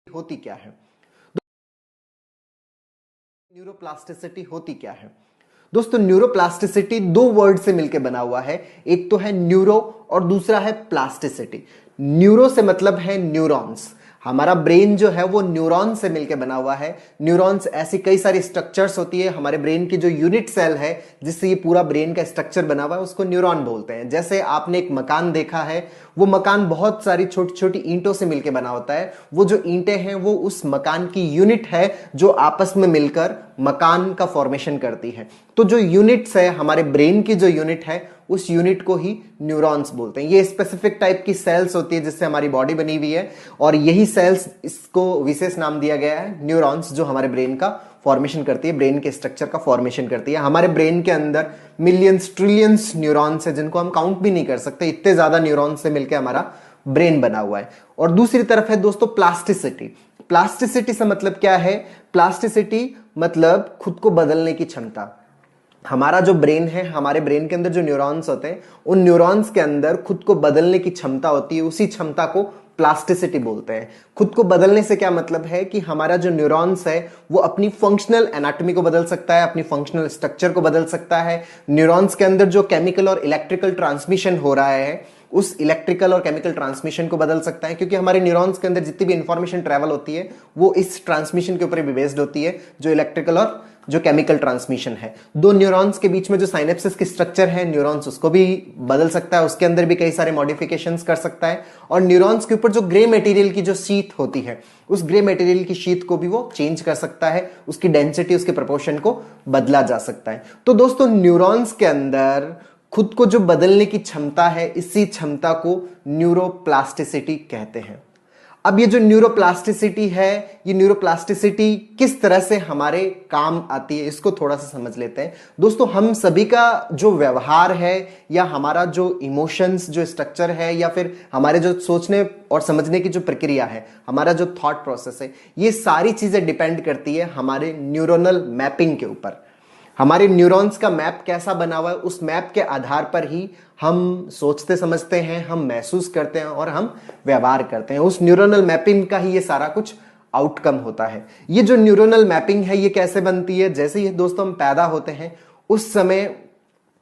होती क्या है? न्यूरोप्लास्टिसिटी होती क्या है? दोस्तों, न्यूरोप्लास्टिसिटी दो वर्ड से मिलकर बना हुआ है। एक तो है न्यूरो और दूसरा है प्लास्टिसिटी। न्यूरो से मतलब है न्यूरॉन्स। हमारा ब्रेन जो है वो न्यूरॉन से मिलकर बना हुआ है। न्यूरॉन्स ऐसी कई सारी स्ट्रक्चर्स होती है। हमारे ब्रेन की जो यूनिट सेल है जिससे ये पूरा ब्रेन का स्ट्रक्चर बना हुआ है उसको न्यूरॉन बोलते हैं। जैसे आपने एक मकान देखा है, वो मकान बहुत सारी छोटी छोटी ईंटों से मिलकर बना होता है। वो जो ईंटें हैं वो उस मकान की यूनिट है जो आपस में मिलकर मकान का फॉर्मेशन करती है। तो जो यूनिट्स है, हमारे ब्रेन की जो यूनिट है, उस यूनिट को ही न्यूरॉन्स बोलते हैं। ये स्पेसिफिक टाइप की सेल्स होती है जिससे हमारी बॉडी बनी हुई है, और यही सेल्स, इसको विशेष नाम दिया गया है न्यूरॉन्स, जो हमारे ब्रेन का फॉर्मेशन करती है, ब्रेन के स्ट्रक्चर का फॉर्मेशन करती है। हमारे ब्रेन के अंदर मिलियंस ट्रिलियंस न्यूरॉन्स है जिनको हम काउंट भी नहीं कर सकते, इतने ज्यादा न्यूरॉन्स से मिलकर हमारा ब्रेन बना हुआ है। और दूसरी तरफ है दोस्तों प्लास्टिसिटी। प्लास्टिसिटी से मतलब क्या है? प्लास्टिसिटी मतलब खुद को बदलने की क्षमता। हमारा जो ब्रेन है, हमारे ब्रेन के अंदर जो न्यूरॉन्स होते हैं, उन न्यूरॉन्स के अंदर खुद को बदलने की क्षमता होती है। उसी क्षमता को प्लास्टिसिटी बोलते हैं। खुद को बदलने से क्या मतलब है कि हमारा जो न्यूरॉन्स है वो अपनी फंक्शनल एनाटॉमी को बदल सकता है, अपनी फंक्शनल स्ट्रक्चर को बदल सकता है। न्यूरॉन्स के अंदर जो केमिकल और इलेक्ट्रिकल ट्रांसमिशन हो रहा है उस इलेक्ट्रिकल और केमिकल ट्रांसमिशन को बदल सकता है, क्योंकि हमारे न्यूरॉन्स के अंदर जितनी भी इंफॉर्मेशन ट्रेवल होती है वो इस ट्रांसमिशन के ऊपर भी बेस्ड होती है, जो इलेक्ट्रिकल और जो केमिकल ट्रांसमिशन है। दो न्यूरॉन्स के बीच में जो साइनेप्सिस की स्ट्रक्चर है, न्यूरॉन्स उसको भी बदल सकता है, उसके अंदर भी कई सारे मॉडिफिकेशंस कर सकता है। और न्यूरॉन्स के ऊपर जो ग्रे मटेरियल की जो शीट होती है, उस ग्रे मटेरियल की शीट को भी वो चेंज कर सकता है, उसकी डेंसिटी, उसके प्रोपोर्शन को बदला जा सकता है। तो दोस्तों, न्यूरॉन्स के अंदर खुद को जो बदलने की क्षमता है, इसी क्षमता को न्यूरोप्लास्टिसिटी कहते हैं। अब ये जो न्यूरोप्लास्टिसिटी है, ये न्यूरोप्लास्टिसिटी किस तरह से हमारे काम आती है, इसको थोड़ा सा समझ लेते हैं। दोस्तों, हम सभी का जो व्यवहार है या हमारा जो इमोशंस, जो स्ट्रक्चर है, या फिर हमारे जो सोचने और समझने की जो प्रक्रिया है, हमारा जो थॉट प्रोसेस है, ये सारी चीजें डिपेंड करती है हमारे न्यूरोनल मैपिंग के ऊपर। हमारे न्यूरॉन्स का मैप कैसा बना हुआ है, उस मैप के आधार पर ही हम सोचते समझते हैं, हम महसूस करते हैं और हम व्यवहार करते हैं। उस न्यूरोनल मैपिंग का ही ये सारा कुछ आउटकम होता है। ये जो न्यूरोनल मैपिंग है ये कैसे बनती है? जैसे ही दोस्तों हम पैदा होते हैं उस समय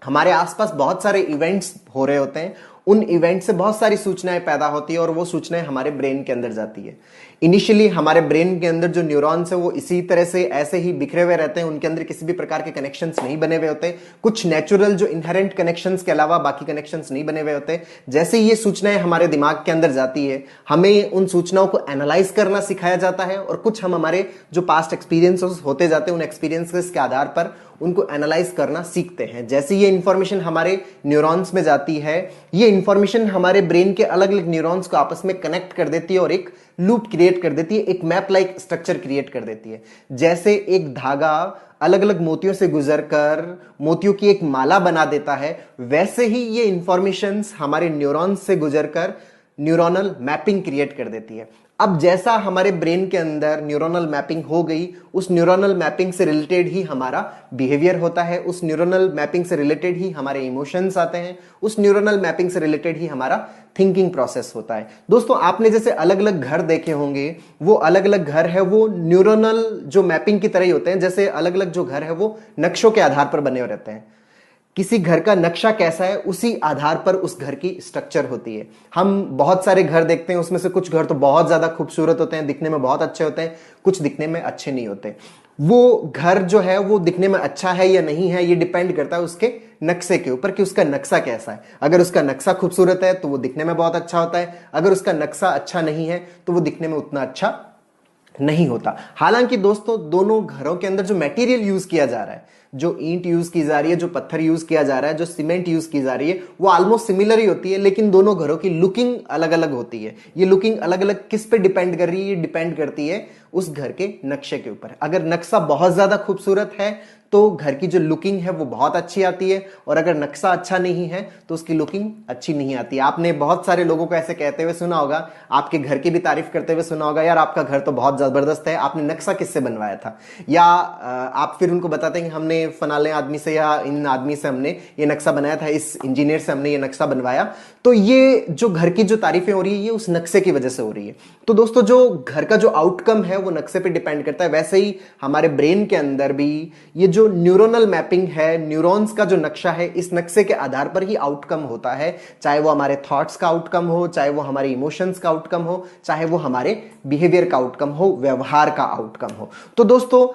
हमारे आसपास बहुत सारे इवेंट्स हो रहे होते हैं। उन इवेंट से बहुत सारी सूचनाएं पैदा होती है और वो सूचनाएं हमारे ब्रेन के अंदर जाती है। इनिशियली हमारे ब्रेन के अंदर जो न्यूरॉन्स है वो इसी तरह से ऐसे ही बिखरे हुए रहते हैं, उनके अंदर किसी भी प्रकार के कनेक्शंस नहीं बने हुए होते। कुछ नेचुरल जो इनहेरेंट कनेक्शंस के अलावा बाकी कनेक्शंस नहीं बने हुए होते। जैसे ही ये सूचनाएं हमारे दिमाग के अंदर जाती है, हमें उन सूचनाओं को एनालाइज करना सिखाया जाता है, और कुछ हम हमारे जो पास्ट एक्सपीरियंसेस होते जाते हैं उन एक्सपीरियंसेस के आधार पर उनको एनालाइज करना सीखते हैं। जैसे ये इंफॉर्मेशन हमारे न्यूरॉन्स में जाती है, ये इंफॉर्मेशन हमारे ब्रेन के अलग अलग न्यूरॉन्स को आपस में कनेक्ट कर देती है और एक लूप क्रिएट कर देती है, एक मैप लाइक स्ट्रक्चर क्रिएट कर देती है। जैसे एक धागा अलग अलग मोतियों से गुजरकर मोतियों की एक माला बना देता है, वैसे ही ये इंफॉर्मेशंस हमारे न्यूरॉन्स से गुजरकर न्यूरोनल मैपिंग क्रिएट कर देती है। अब जैसा हमारे ब्रेन के अंदर न्यूरोनल मैपिंग हो गई, उस न्यूरोनल मैपिंग से रिलेटेड ही हमारा बिहेवियर होता है, उस न्यूरोनल मैपिंग से रिलेटेड ही हमारे इमोशंस आते हैं, उस न्यूरोनल मैपिंग से रिलेटेड ही हमारा थिंकिंग प्रोसेस होता है। दोस्तों, आपने जैसे अलग अलग घर देखे होंगे, वो अलग अलग घर है वो न्यूरोनल जो मैपिंग की तरह ही होते हैं। जैसे अलग अलग जो घर है वो नक्शों के आधार पर बने हुए रहते हैं। किसी घर का नक्शा कैसा है उसी आधार पर उस घर की स्ट्रक्चर होती है। हम बहुत सारे घर देखते हैं, उसमें से कुछ घर तो बहुत ज्यादा खूबसूरत होते हैं, दिखने में बहुत अच्छे होते हैं, कुछ दिखने में अच्छे नहीं होते। वो घर जो है वो दिखने में अच्छा है या नहीं है, ये डिपेंड करता है उसके नक्शे के ऊपर कि उसका नक्शा कैसा है। अगर उसका नक्शा खूबसूरत है तो वो दिखने में बहुत अच्छा होता है, अगर उसका नक्शा अच्छा नहीं है तो वो दिखने में उतना अच्छा नहीं होता। हालांकि दोस्तों, दोनों घरों के अंदर जो मटेरियल यूज किया जा रहा है, जो ईंट यूज की जा रही है, जो पत्थर यूज किया जा रहा है, जो सीमेंट यूज की जा रही है, वो ऑलमोस्ट सिमिलर ही होती है, लेकिन दोनों घरों की लुकिंग अलग अलग होती है। ये लुकिंग अलग अलग किस पे डिपेंड कर रही है? ये डिपेंड करती है उस घर के नक्शे के ऊपर। अगर नक्शा बहुत ज्यादा खूबसूरत है तो घर की जो लुकिंग है वो बहुत अच्छी आती है, और अगर नक्शा अच्छा नहीं है तो उसकी लुकिंग अच्छी नहीं आती। आपने बहुत सारे लोगों को ऐसे कहते हुए सुना होगा, आपके घर की भी तारीफ करते हुए सुना होगा, यार आपका घर तो बहुत जबरदस्त है, आपने नक्शा किससे बनवाया था। या आप फिर उनको बताते हैं कि हमने फलाने आदमी से या इन आदमी से हमने ये नक्शा बनाया था, इस इंजीनियर से हमने ये नक्शा बनवाया। तो ये जो घर की जो तारीफें हो रही है ये उस नक्शे की वजह से हो रही है। तो दोस्तों जो घर का जो आउटकम है वो नक्शे पे डिपेंड करता है। वैसे ही हमारे ब्रेन के अंदर भी ये जो न्यूरोनल मैपिंग है, न्यूरॉन्स का जो नक्शा है, इस नक्शे के आधार पर ही आउटकम होता है। चाहे वो हमारे थॉट्स का आउटकम हो, चाहे वो हमारे इमोशंस का आउटकम हो, चाहे वो हमारे बिहेवियर का आउटकम हो, व्यवहार का आउटकम हो। तो दोस्तों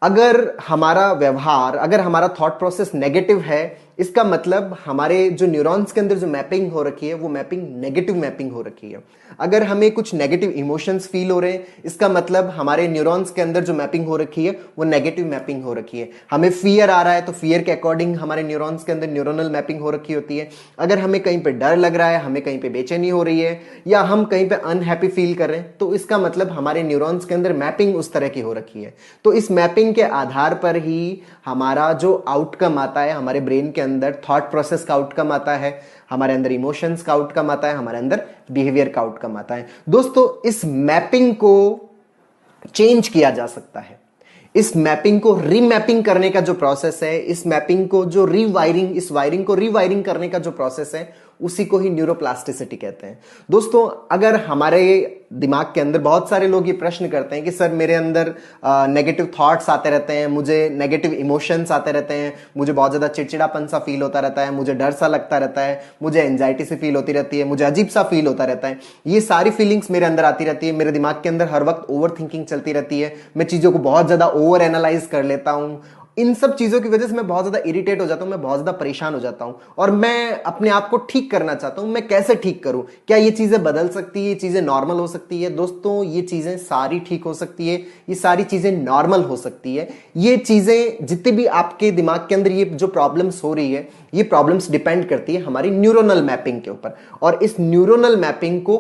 अगर हमारा व्यवहार, अगर हमारा थॉट प्रोसेस नेगेटिव है, इसका मतलब हमारे जो न्यूरॉन्स के अंदर जो मैपिंग हो रखी है वो मैपिंग नेगेटिव मैपिंग हो रखी है। अगर हमें कुछ नेगेटिव इमोशंस फील हो रहे हैं, इसका मतलब हमारे न्यूरॉन्स के अंदर जो मैपिंग हो रखी है वो नेगेटिव मैपिंग हो रखी है। हमें फियर आ रहा है तो फियर के अकॉर्डिंग हमारे न्यूरॉन्स के अंदर न्यूरोनल मैपिंग हो रखी होती है। अगर हमें कहीं पे डर लग रहा है, हमें कहीं पे बेचैनी हो रही है, या हम कहीं पे अनहैप्पी फील कर रहे हैं, तो इसका मतलब हमारे न्यूरॉन्स के अंदर मैपिंग उस तरह की हो रखी है। तो इस मैपिंग के आधार पर ही हमारा जो आउटकम आता है, हमारे ब्रेन के अंदर थॉट प्रोसेस का आउटकम आता है, हमारे अंदर इमोशंस का आउटकम आता है, हमारे अंदर बिहेवियर का आउटकम आता है। दोस्तों इस मैपिंग को चेंज किया जा सकता है। इस मैपिंग को रीमैपिंग करने का जो प्रोसेस है, इस मैपिंग को जो रीवायरिंग, इस वायरिंग को रीवायरिंग करने का जो प्रोसेस है, उसी को ही न्यूरोप्लास्टिसिटी कहते हैं। दोस्तों अगर हमारे दिमाग के अंदर, बहुत सारे लोग ये प्रश्न करते हैं कि सर मेरे अंदर नेगेटिव थॉट्स आते रहते हैं, मुझे नेगेटिव इमोशंस आते रहते हैं, मुझे बहुत ज़्यादा चिड़चिड़ापन सा फील होता रहता है, मुझे डर सा लगता रहता है, मुझे एंजाइटी सी फील होती रहती है, मुझे अजीब सा फील होता रहता है, ये सारी फीलिंग्स मेरे अंदर आती रहती है, मेरे दिमाग के अंदर हर वक्त ओवर थिंकिंग चलती रहती है, मैं चीज़ों को बहुत ज़्यादा ओवर एनालाइज कर लेता हूँ। इन सब चीजों की वजह से मैं बहुत ज्यादा इरिटेट हो जाता हूं, मैं बहुत ज्यादा परेशान हो जाता हूं, और मैं अपने आप को ठीक करना चाहता हूं। मैं कैसे ठीक करूं? क्या ये चीजें बदल सकती है? ये चीजें नॉर्मल हो सकती है? दोस्तों ये चीजें सारी ठीक हो सकती है, ये सारी चीजें नॉर्मल हो सकती है। ये चीजें जितनी भी आपके दिमाग के अंदर ये जो प्रॉब्लम्स हो रही है, ये प्रॉब्लम्स डिपेंड करती है हमारी न्यूरोनल मैपिंग के ऊपर, और इस न्यूरोनल मैपिंग को